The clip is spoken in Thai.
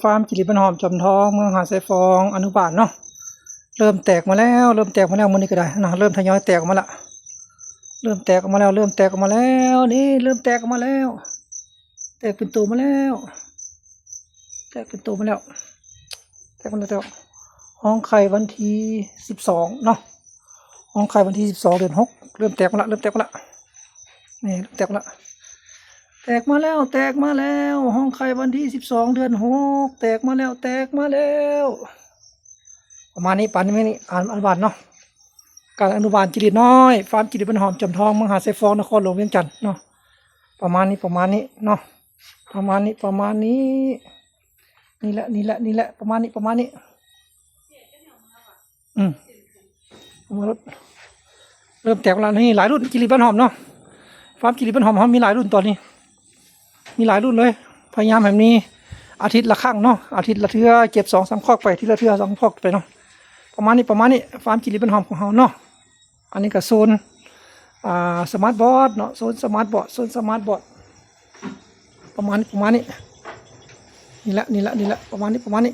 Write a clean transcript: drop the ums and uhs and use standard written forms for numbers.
ฟาร์มจิริบันหอมจอมทองเมืองหาดทรายฟองอนุบาลเนาะเริ่มแตกมาแล้วมื้อนี้ก็ได้นะเริ่มทยอยแตกออกมาละเริ่มแตกออกมาแล้วนี่เริ่มแตกออกมาแล้วแตกเป็นตัวมาแล้วห้องไข่วันที่12เนาะห้องไข่วันที่12เดือน6เริ่มแตกมาละนี่แตกมาแล้วห้องไข่วันที่12เดือน6แตกมาแล้วประมาณนี้ปานนี้นี่อนุบาลเนาะการอนุบาลจิริน้อยฟาร์มจิริบันหอมจอมทองมหาไซฟองนครหลวงเวียงจันทร์เนาะประมาณนี้เนาะประมาณนี้นี่แหละประมาณนี้เริ่มแตกแล้วนี่หลายรุ่นจิริบันหอมเนาะฟาร์มจิริบันหอมมีหลายรุ่นตอนนี้มีหลายรุ่นเลยพยายามแบบนี้อาทิตย์ละครั้งเนาะอาทิตย์ละเทื่อเก็บ2-3 คอกไปทีละเทื่อ2 คอกไปเนาะประมาณนี้ฟาร์มจิริบันหอมของเราเนาะอันนี้ก็โซนสมาร์ทบอร์ดเนาะโซนสมาร์ทบอร์ดประมาณนี้นี่แหละประมาณนี้